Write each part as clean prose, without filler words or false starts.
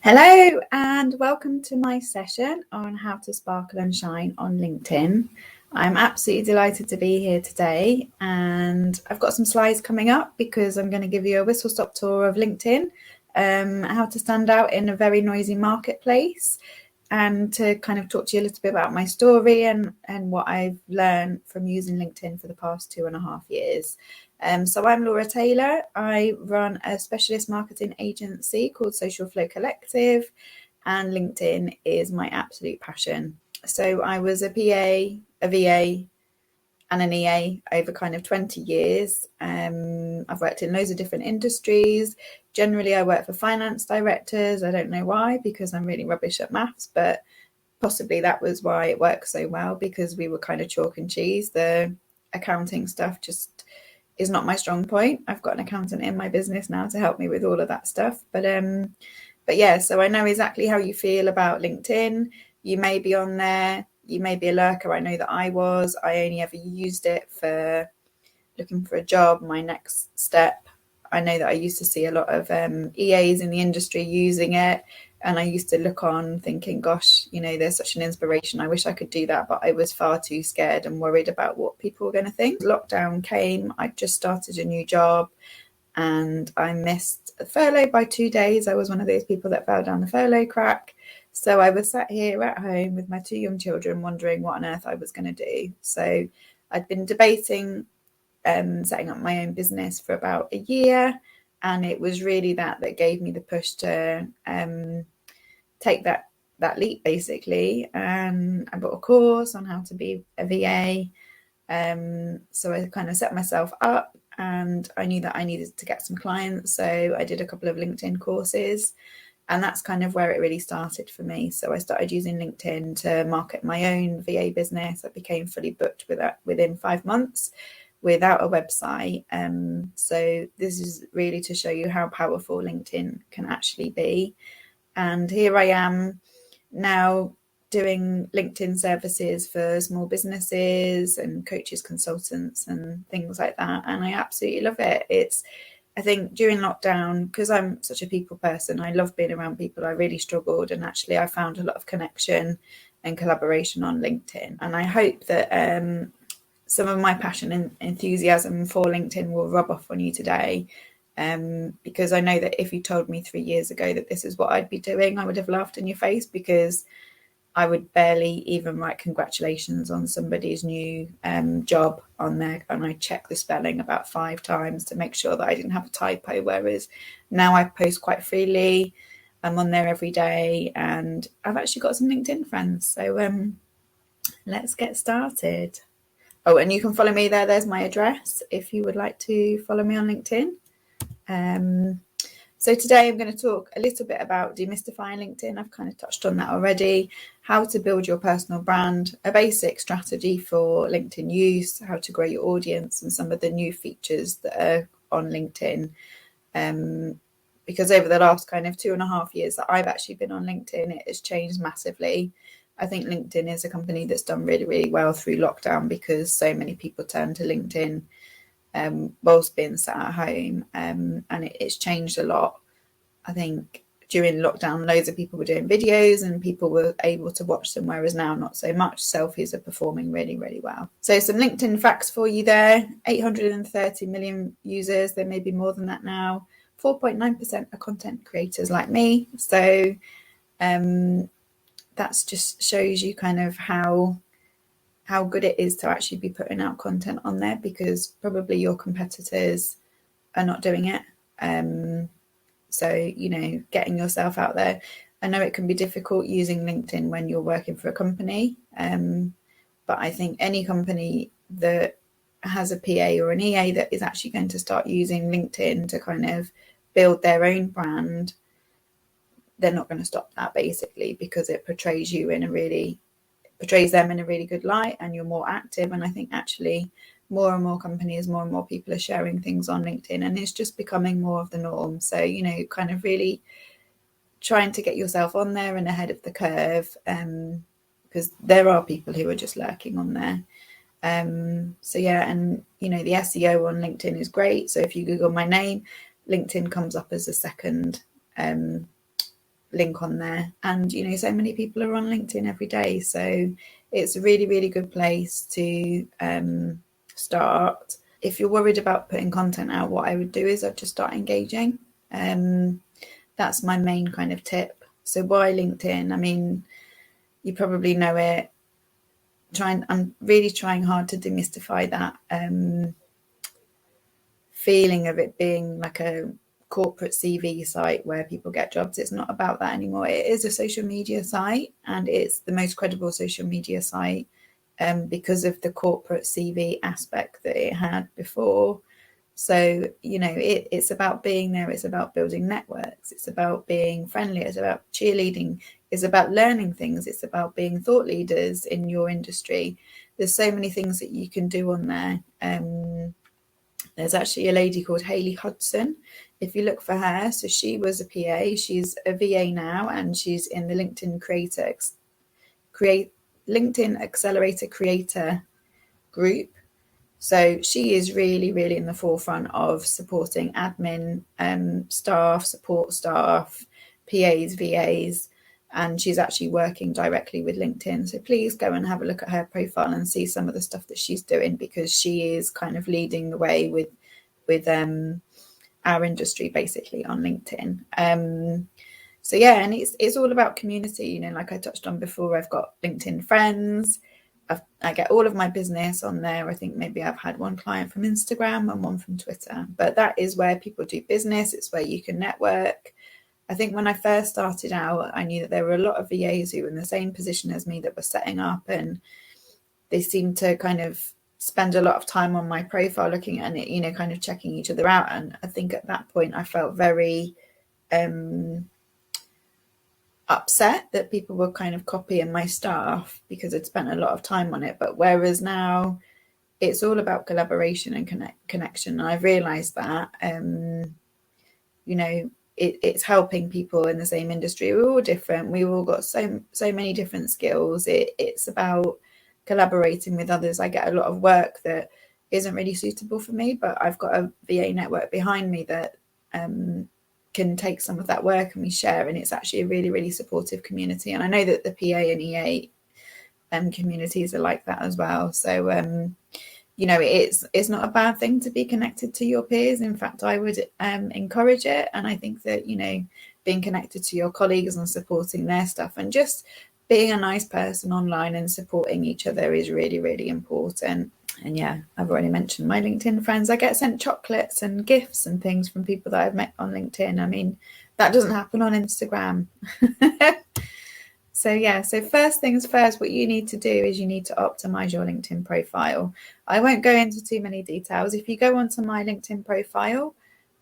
Hello and welcome to my session on how to sparkle and shine on LinkedIn. I'm absolutely delighted to be here today, and I've got some slides coming up because I'm going to give you a whistle-stop tour of LinkedIn, how to stand out in a very noisy marketplace, and to kind of talk to you a little bit about my story and what I've learned from using LinkedIn for the past 2.5 years. So I'm Laura Taylor. I run a specialist marketing agency called Social Flow Collective, and LinkedIn is my absolute passion. So I was a PA, a VA, and an EA over kind of 20 years. I've worked in loads of different industries. Generally, I work for finance directors. I don't know why, because I'm really rubbish at maths, but possibly that was why it worked so well, because we were kind of chalk and cheese. The accounting stuff just is not my strong point. I've got an accountant in my business now to help me with all of that stuff. But yeah, so I know exactly how you feel about LinkedIn. You may be on there. You may be a lurker. I know that I was. I only ever used it for looking for a job, my next step. I know that I used to see a lot of EAs in the industry using it, and I used to look on thinking, gosh, you know, there's such an inspiration. I wish I could do that, but I was far too scared and worried about what people were going to think. Lockdown came. I just started a new job, and I missed a furlough by 2 days. I was one of those people that fell down the furlough crack. So I was sat here at home with my 2 young children wondering what on earth I was going to do. So I'd been debating setting up my own business for about a year, and it was really that gave me the push to take that leap, basically. I bought a course on how to be a VA. So I kind of set myself up, and I knew that I needed to get some clients. So I did a couple of LinkedIn courses, and that's kind of where it really started for me. So I started using LinkedIn to market my own VA business. I became fully booked with that within 5 months without a website. So this is really to show you how powerful LinkedIn can actually be. And here I am now doing LinkedIn services for small businesses and coaches, consultants, and things like that. And I absolutely love it. I think during lockdown, because I'm such a people person, I love being around people. I really struggled, and actually I found a lot of connection and collaboration on LinkedIn. And I hope that some of my passion and enthusiasm for LinkedIn will rub off on you today. Because I know that if you told me 3 years ago that this is what I'd be doing, I would have laughed in your face, because I would barely even write congratulations on somebody's new job on there, and I check the spelling about 5 times to make sure that I didn't have a typo, whereas now I post quite freely. I'm on there every day, and I've actually got some LinkedIn friends. So let's get started. Oh, and you can follow me there. There's my address if you would like to follow me on LinkedIn. So today I'm going to talk a little bit about demystifying LinkedIn. I've kind of touched on that already. How to build your personal brand, a basic strategy for LinkedIn use, how to grow your audience, and some of the new features that are on LinkedIn. Because over the last kind of 2.5 years that I've actually been on LinkedIn, it has changed massively. I think LinkedIn is a company that's done really, really well through lockdown, because so many people turned to LinkedIn whilst being sat at home, and it's changed a lot. I think during lockdown, loads of people were doing videos and people were able to watch them, whereas now not so much. Selfies are performing really, really well. So some LinkedIn facts for you there. 830 million users. There may be more than that now. 4.9% are content creators like me. So that just shows you kind of how good it is to actually be putting out content on there, because probably your competitors are not doing it. So, you know, getting yourself out there. I know it can be difficult using LinkedIn when you're working for a company, but I think any company that has a PA or an EA that is actually going to start using LinkedIn to kind of build their own brand, they're not going to stop that, basically, because it portrays them in a really good light, and you're more active. And I think actually more and more companies, more and more people are sharing things on LinkedIn, and it's just becoming more of the norm. So, you know, kind of really trying to get yourself on there and ahead of the curve, because there are people who are just lurking on there. So yeah, and you know, the SEO on LinkedIn is great. So if you Google my name, LinkedIn comes up as a second link on there. And, you know, so many people are on LinkedIn every day. So it's a really, really good place to start. If you're worried about putting content out, what I would do is I'd just start engaging. That's my main kind of tip. So why LinkedIn? I mean, you probably know it. I'm really trying hard to demystify that feeling of it being like a corporate CV site where people get jobs. It's not about that anymore. It is a social media site, and it's the most credible social media site because of the corporate CV aspect that it had before. So, you know, it's about being there. It's about building networks. It's about being friendly. It's about cheerleading. It's about learning things. It's about being thought leaders in your industry. There's so many things that you can do on there. There's actually a lady called Hayley Hudson. If you look for her, so she was a PA. She's a VA now, and she's in the LinkedIn Accelerator Creator group. So she is really, really in the forefront of supporting admin staff, support staff, PAs, VAs, and she's actually working directly with LinkedIn. So please go and have a look at her profile and see some of the stuff that she's doing, because she is kind of leading the way with our industry basically on LinkedIn. So yeah, and it's all about community. You know, like I touched on before, I've got LinkedIn friends. I get all of my business on there. I think maybe I've had one client from Instagram and one from Twitter, but that is where people do business. It's where you can network. I think when I first started out, I knew that there were a lot of VAs who were in the same position as me that were setting up, and they seemed to kind of spend a lot of time on my profile looking at it, you know, kind of checking each other out. And I think at that point I felt very upset that people were kind of copying my stuff because I'd spent a lot of time on it. But whereas now it's all about collaboration and connection, and I've realized that you know, it's helping people in the same industry. We're all different. We've all got so many different skills. It's about collaborating with others. I get a lot of work that isn't really suitable for me, but I've got a VA network behind me that can take some of that work, and we share, and it's actually a really, really supportive community. And I know that the PA and EA communities are like that as well. So you know, it's not a bad thing to be connected to your peers. In fact, I would encourage it. And I think that, you know, being connected to your colleagues and supporting their stuff and just being a nice person online and supporting each other is really, really important. And yeah, I've already mentioned my LinkedIn friends. I get sent chocolates and gifts and things from people that I've met on LinkedIn. I mean, that doesn't happen on Instagram. So yeah, so first things first, what you need to do is you need to optimize your LinkedIn profile. I won't go into too many details. If you go onto my LinkedIn profile,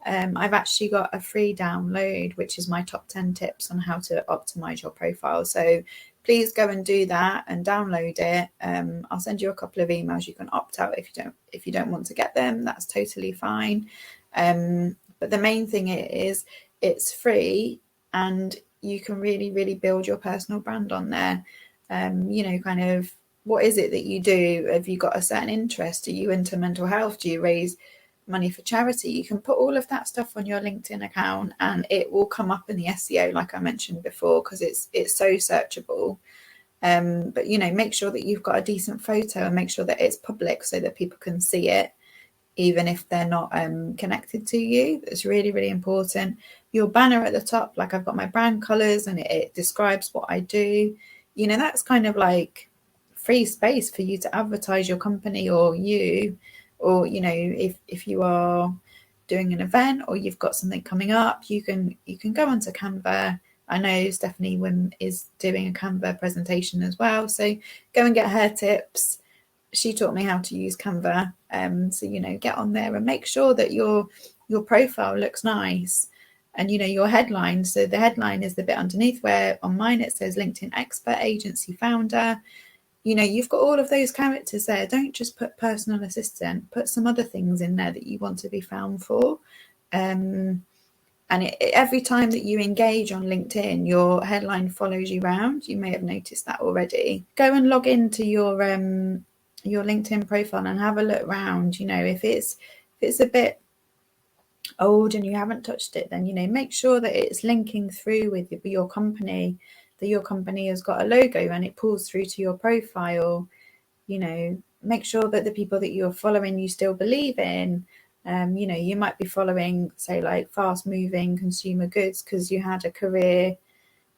I've actually got a free download, which is my top 10 tips on how to optimize your profile. So please go and do that and download it. I'll send you a couple of emails. You can opt out if you don't want to get them. That's totally fine. But the main thing is it's free, and you can really, really build your personal brand on there. You know, kind of, what is it that you do? Have you got a certain interest? Are you into mental health? Do you raise money for charity? You can put all of that stuff on your LinkedIn account, and it will come up in the SEO, like I mentioned before, because it's so searchable. But, you know, make sure that you've got a decent photo and make sure that it's public so that people can see it, even if they're not connected to you. It's really, really important. Your banner at the top, like I've got my brand colors and it describes what I do. You know, that's kind of like free space for you to advertise your company or you, or, you know, if you are doing an event or you've got something coming up, you can go onto Canva. I know Stephanie Wim is doing a Canva presentation as well. So go and get her tips. She taught me how to use Canva. So, you know, get on there and make sure that your profile looks nice. And, you know, your headline. So the headline is the bit underneath where on mine it says LinkedIn expert, agency founder. You know, you've got all of those characters there. Don't just put personal assistant. Put some other things in there that you want to be found for. And every time that you engage on LinkedIn, your headline follows you around. You may have noticed that already. Go and log into your LinkedIn profile and have a look around. You know, if it's a bit old and you haven't touched it, then, make sure that it's linking through with your company, that your company has got a logo and it pulls through to your profile. Make sure that the people that you're following you still believe in. You might be following, say, like fast moving consumer goods because you had a career,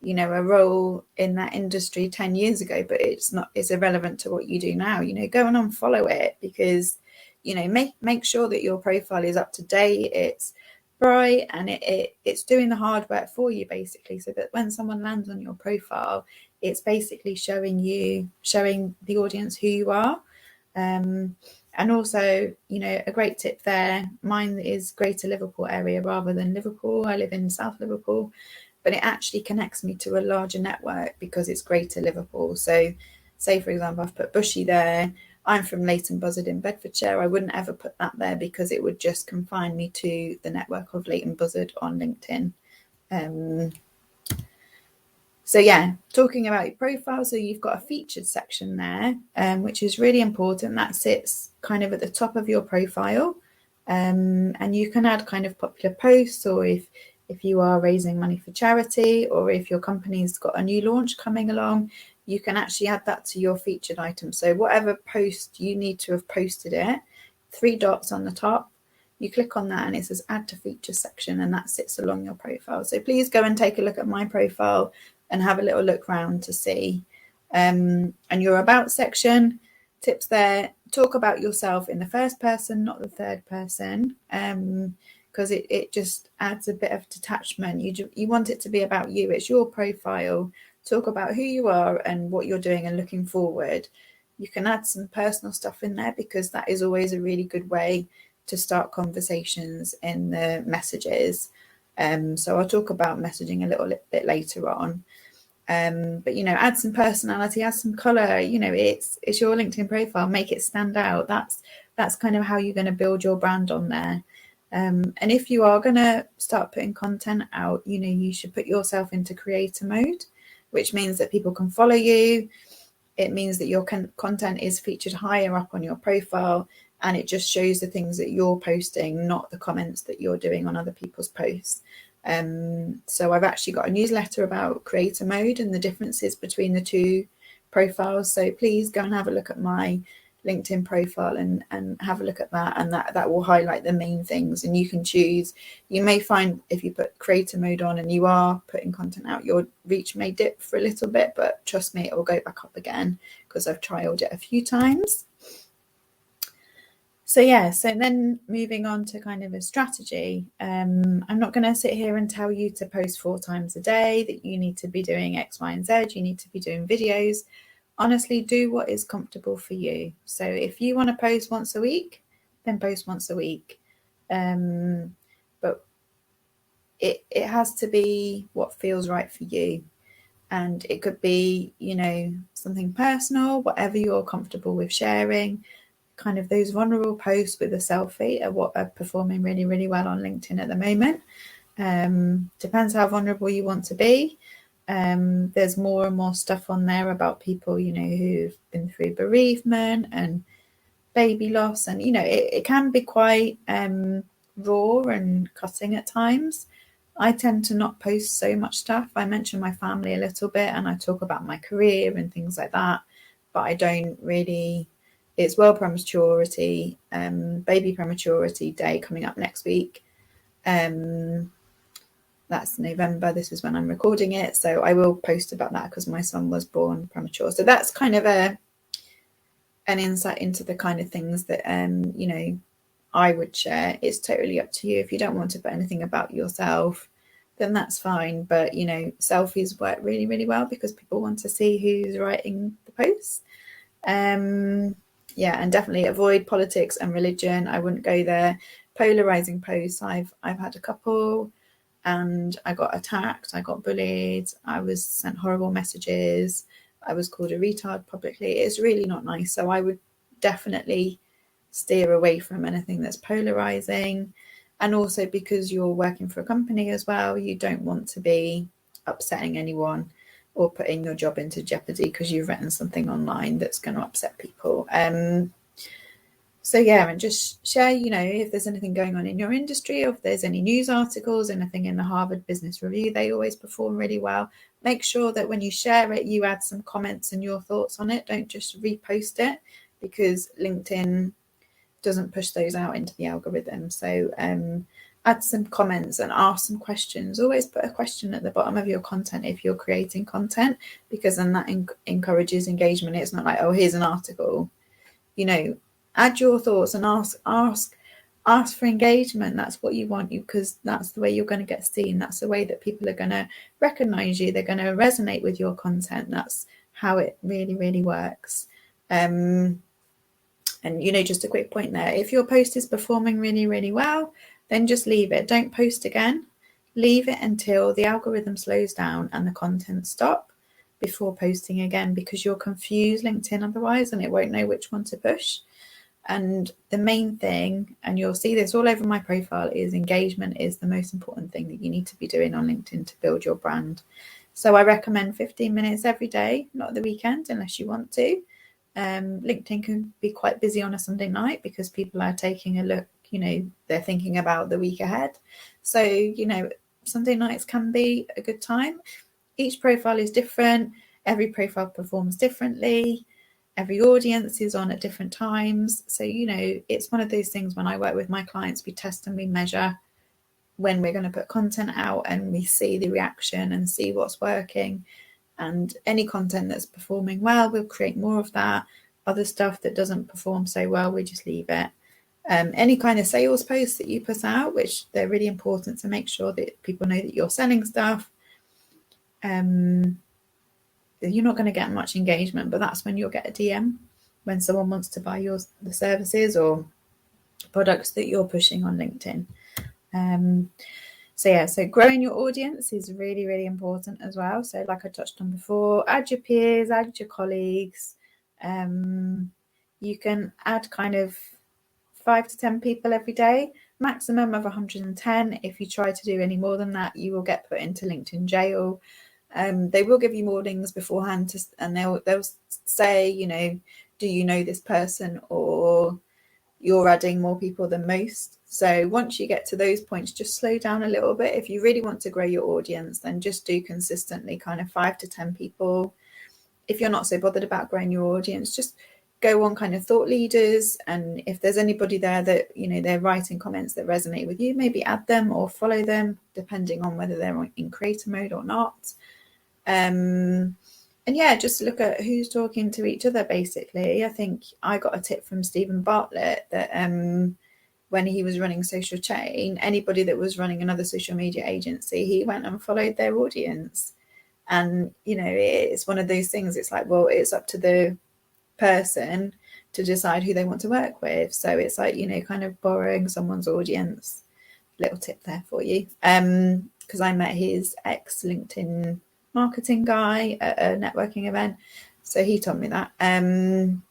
a role in that industry 10 years ago, but it's irrelevant to what you do now. Go and unfollow it, because make sure that your profile is up to date, it's bright, and it's doing the hard work for you, basically, so that when someone lands on your profile, it's basically showing the audience who you are. And also, a great tip there, mine is Greater Liverpool area rather than Liverpool. I live in South Liverpool, but it actually connects me to a larger network because it's Greater Liverpool. So say, for example, I've put Bushy there. I'm from Leighton Buzzard in Bedfordshire. I wouldn't ever put that there because it would just confine me to the network of Leighton Buzzard on LinkedIn. So yeah, talking about your profile, so you've got a featured section there, which is really important. That sits kind of at the top of your profile, and you can add kind of popular posts, or if you are raising money for charity, or if your company's got a new launch coming along, you can actually add that to your featured item. So whatever post you need to have posted it, 3 dots on the top, you click on that and it says add to feature section, and that sits along your profile. So please go and take a look at my profile and have a little look around to see. And your about section, tips there, talk about yourself in the first person, not the third person, because it just adds a bit of detachment. You want it to be about you. It's your profile. Talk about who you are and what you're doing and looking forward. You can add some personal stuff in there because that is always a really good way to start conversations in the messages. So I'll talk about messaging a little bit later on. But add some personality, add some color. It's your LinkedIn profile, make it stand out. That's kind of how you're going to build your brand on there. And if you are going to start putting content out, you should put yourself into creator mode, which means that people can follow you. It means that your content is featured higher up on your profile, and it just shows the things that you're posting, not the comments that you're doing on other people's posts. So I've actually got a newsletter about creator mode and the differences between the two profiles. So please go and have a look at my LinkedIn profile and have a look at that, and that will highlight the main things. And you can choose. You may find if you put creator mode on and you are putting content out, your reach may dip for a little bit, but trust me, it will go back up again because I've trialed it a few times. So then moving on to kind of a strategy. I'm not going to sit here and tell you to post 4 times a day, that you need to be doing X, Y, and Z, you need to be doing videos. Honestly, do what is comfortable for you. So if you want to post once a week, then post once a week. But it has to be what feels right for you. And it could be, something personal, whatever you're comfortable with sharing. Kind of those vulnerable posts with a selfie are what are performing really, really well on LinkedIn at the moment. Depends how vulnerable you want to be. There's more and more stuff on there about people, who've been through bereavement and baby loss. And, it can be quite raw and cutting at times. I tend to not post so much stuff. I mention my family a little bit and I talk about my career and things like that. But I don't really... It's World Prematurity, Baby Prematurity Day coming up next week. That's November. This is when I'm recording it. So I will post about that because my son was born premature. So that's kind of an insight into the kind of things that, I would share. It's totally up to you. If you don't want to put anything about yourself, then that's fine. But, selfies work really, really well because people want to see who's writing the posts. And definitely avoid politics and religion. I wouldn't go there. Polarizing posts. I've had a couple, and I got attacked. I got bullied. I was sent horrible messages. I was called a retard publicly. It's really not nice. So I would definitely steer away from anything that's polarizing. And also because you're working for a company as well, you don't want to be upsetting anyone or putting your job into jeopardy because you've written something online that's going to upset people. So yeah, and just share, if there's anything going on in your industry, or if there's any news articles, anything in the Harvard Business Review, they always perform really well. Make sure that when you share it, you add some comments and your thoughts on it. Don't just repost it, because LinkedIn doesn't push those out into the algorithm. So add some comments and ask some questions. Always put a question at the bottom of your content if you're creating content, because then that encourages engagement. It's not like, oh, here's an article. Add your thoughts and ask for engagement. That's what you want, because that's the way you're going to get seen. That's the way that people are going to recognize you. They're going to resonate with your content. That's how it really, really works. And just a quick point there, if your post is performing really, really well, then just leave it. Don't post again. Leave it until the algorithm slows down and the content stop before posting again, because you'll confuse LinkedIn otherwise, and it won't know which one to push. And the main thing, and you'll see this all over my profile, is engagement is the most important thing that you need to be doing on LinkedIn to build your brand. So I recommend 15 minutes every day, not the weekend, unless you want to. LinkedIn can be quite busy on a Sunday night because people are taking a look, they're thinking about the week ahead. So, Sunday nights can be a good time. Each profile is different. Every profile performs differently. Every audience is on at different times. So, it's one of those things when I work with my clients, we test and we measure when we're going to put content out, and we see the reaction and see what's working. And any content that's performing well, we'll create more of that. Other stuff that doesn't perform so well, we just leave it. Any kind of sales posts that you put out, which they're really important to make sure that people know that you're selling stuff. You're not going to get much engagement, but that's when you'll get a DM when someone wants to buy the services or products that you're pushing on LinkedIn. So growing your audience is really, really important as well. So like I touched on before, add your peers, add your colleagues. You can add kind of 5 to 10 people every day, maximum of 110. If you try to do any more than that, you will get put into LinkedIn jail. They will give you warnings beforehand, and they'll say, do you know this person, or you're adding more people than most. So once you get to those points, just slow down a little bit. If you really want to grow your audience, then just do consistently kind of 5 to 10 people. If you're not so bothered about growing your audience, just go on kind of thought leaders. And if there's anybody there that, they're writing comments that resonate with you, maybe add them or follow them, depending on whether they're in creator mode or not. And yeah, just look at who's talking to each other, basically. I think I got a tip from Stephen Bartlett that when he was running Social Chain, anybody that was running another social media agency, he went and followed their audience. And, it's one of those things, it's like, well, it's up to the person to decide who they want to work with. So it's like, kind of borrowing someone's audience. Little tip there for you. Because I met his ex-LinkedIn marketing guy at a networking event, so he told me that. And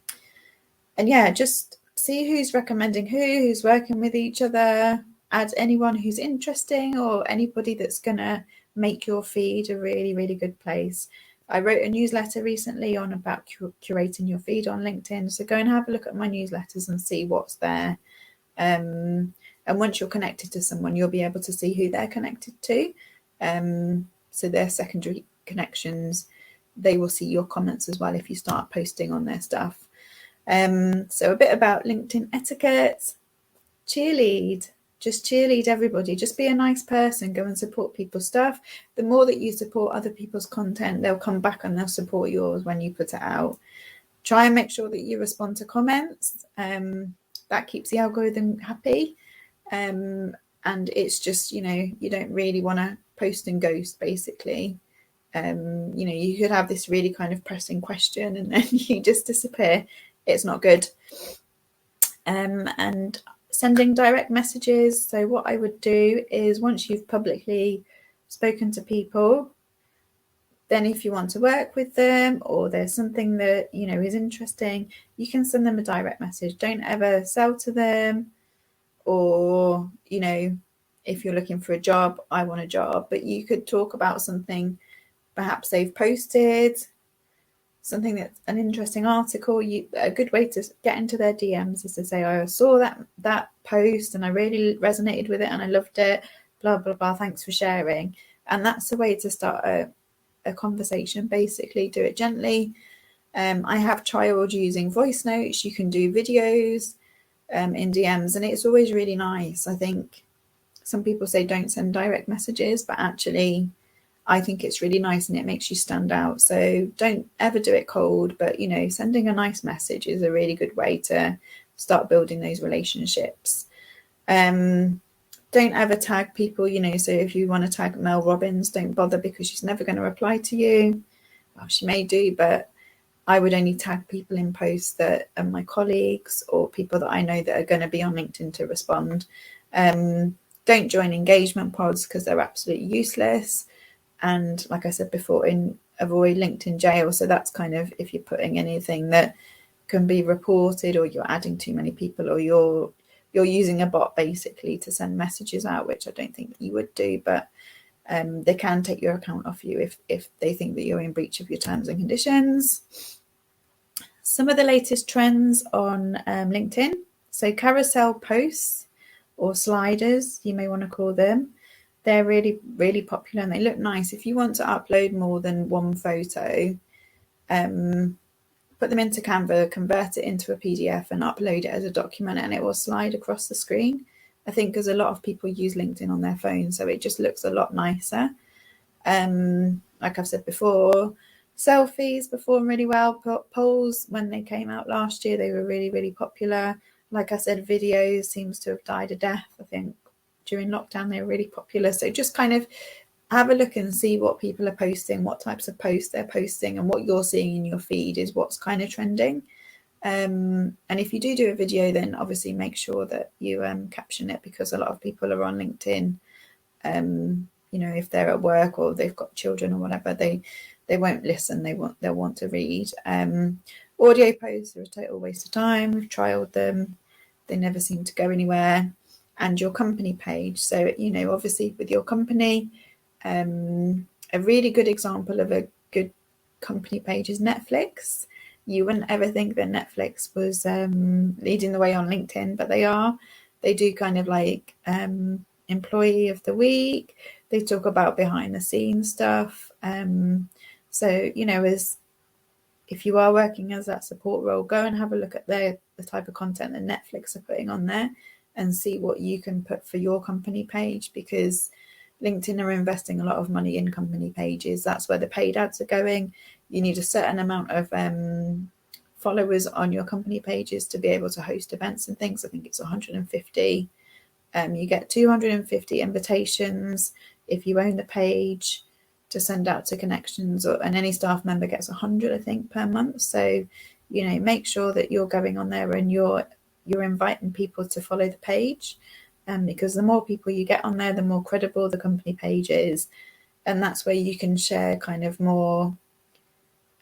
yeah, just see who's recommending who's working with each other. Add anyone who's interesting, or anybody that's gonna make your feed a really, really good place. I wrote a newsletter recently on about curating your feed on LinkedIn, so go and have a look at my newsletters and see what's there. And once you're connected to someone, you'll be able to see who they're connected to. So their secondary connections, they will see your comments as well if you start posting on their stuff. So a bit about LinkedIn etiquette. Just cheerlead everybody. Just be a nice person. Go and support people's stuff. The more that you support other people's content, they'll come back and they'll support yours when you put it out. Try and make sure that you respond to comments. That keeps the algorithm happy. And it's just, you don't really want to post and ghost, basically. You could have this really kind of pressing question and then you just disappear. It's not good. And sending direct messages. So what I would do is, once you've publicly spoken to people, then if you want to work with them, or there's something that, is interesting, you can send them a direct message. Don't ever sell to them, or, if you're looking for a job, I want a job, but you could talk about something perhaps they've posted, something that's an interesting article, a good way to get into their DMs is to say, I saw that post and I really resonated with it and I loved it, blah, blah, blah, thanks for sharing. And that's a way to start a conversation, basically. Do it gently. I have trialed using voice notes. You can do videos in DMs, and it's always really nice. I think some people say don't send direct messages, but actually I think it's really nice and it makes you stand out. So don't ever do it cold, but sending a nice message is a really good way to start building those relationships. Don't ever tag people, so if you want to tag Mel Robbins, don't bother, because she's never going to reply to you. Well, she may do, but I would only tag people in posts that are my colleagues or people that I know that are going to be on LinkedIn to respond. Don't join engagement pods because they're absolutely useless. And like I said before, avoid LinkedIn jail. So that's kind of if you're putting anything that can be reported, or you're adding too many people, or you're using a bot basically to send messages out, which I don't think you would do, but they can take your account off you if they think that you're in breach of your terms and conditions. Some of the latest trends on LinkedIn. So carousel posts, or sliders, you may want to call them. They're really, really popular and they look nice. If you want to upload more than one photo, put them into Canva, convert it into a PDF and upload it as a document, and it will slide across the screen. I think because a lot of people use LinkedIn on their phone, so it just looks a lot nicer. Like I've said before, selfies perform really well. Polls, when they came out last year, they were really, really popular. Like I said, videos seems to have died a death. I think during lockdown they were really popular. So just kind of have a look and see what people are posting, what types of posts they're posting, and what you're seeing in your feed is what's kind of trending. And if you do a video, then obviously make sure that you caption it, because a lot of people are on LinkedIn. If they're at work or they've got children or whatever, they won't listen. They'll want to read. Audio posts are a total waste of time. We've trialed them. They never seem to go anywhere. And your company page. So, obviously with your company, a really good example of a good company page is Netflix. You wouldn't ever think that Netflix was leading the way on LinkedIn, but they are. They do kind of like employee of the week. They talk about behind the scenes stuff. So, as if you are working as that support role, go and have a look at the type of content that Netflix are putting on there and see what you can put for your company page, because LinkedIn are investing a lot of money in company pages. That's where the paid ads are going. You need a certain amount of followers on your company pages to be able to host events and things. I think it's 150. You get 250 invitations if you own the page to send out to connections, and any staff member gets 100, I think, per month. So, make sure that you're going on there and you're inviting people to follow the page. Because the more people you get on there, the more credible the company page is. And that's where you can share kind of more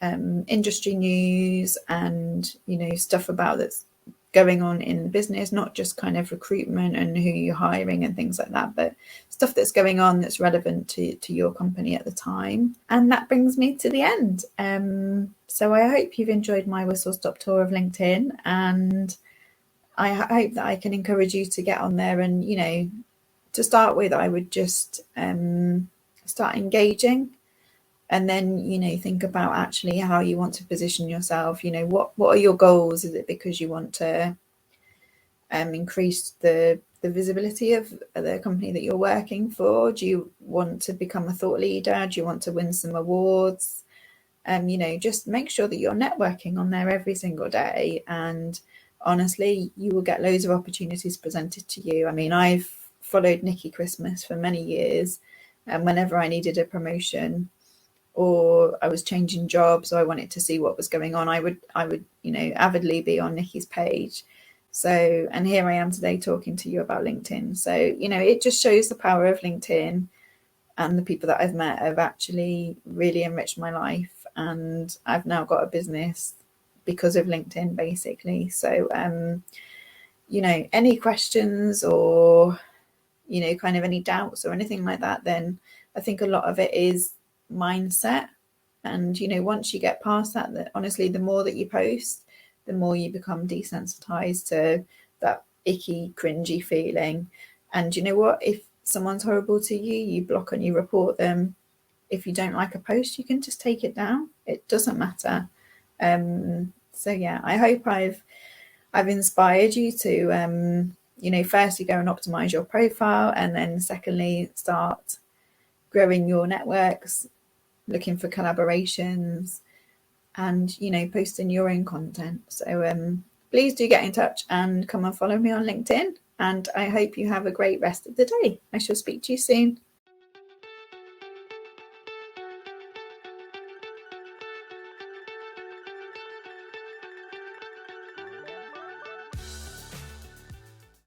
industry news and, stuff about that's going on in the business, not just kind of recruitment and who you're hiring and things like that, but stuff that's going on that's relevant to your company at the time. And that brings me to the end. So I hope you've enjoyed my whistle-stop tour of LinkedIn, and I hope that I can encourage you to get on there. And, to start with, I would just start engaging, and then, think about actually how you want to position yourself. What are your goals? Is it because you want to increase the visibility of the company that you're working for? Do you want to become a thought leader? Do you want to win some awards? Just make sure that you're networking on there every single day, and honestly, you will get loads of opportunities presented to you. I mean, I've followed Nikki Christmas for many years, and whenever I needed a promotion or I was changing jobs or I wanted to see what was going on, I would avidly be on Nikki's page. So, and here I am today talking to you about LinkedIn. So, it just shows the power of LinkedIn, and the people that I've met have actually really enriched my life, and I've now got a business because of LinkedIn, basically. So, any questions or, kind of any doubts or anything like that, then I think a lot of it is mindset. And, you know, once you get past that, honestly, the more that you post, the more you become desensitized to that icky, cringy feeling. And you know what? If someone's horrible to you, you block and you report them. If you don't like a post, you can just take it down. It doesn't matter. So yeah, I hope I've inspired you to, you know, firstly go and optimize your profile, and then secondly start growing your networks, looking for collaborations, and, you know, posting your own content. So please do get in touch and come and follow me on LinkedIn. And I hope you have a great rest of the day. I shall speak to you soon.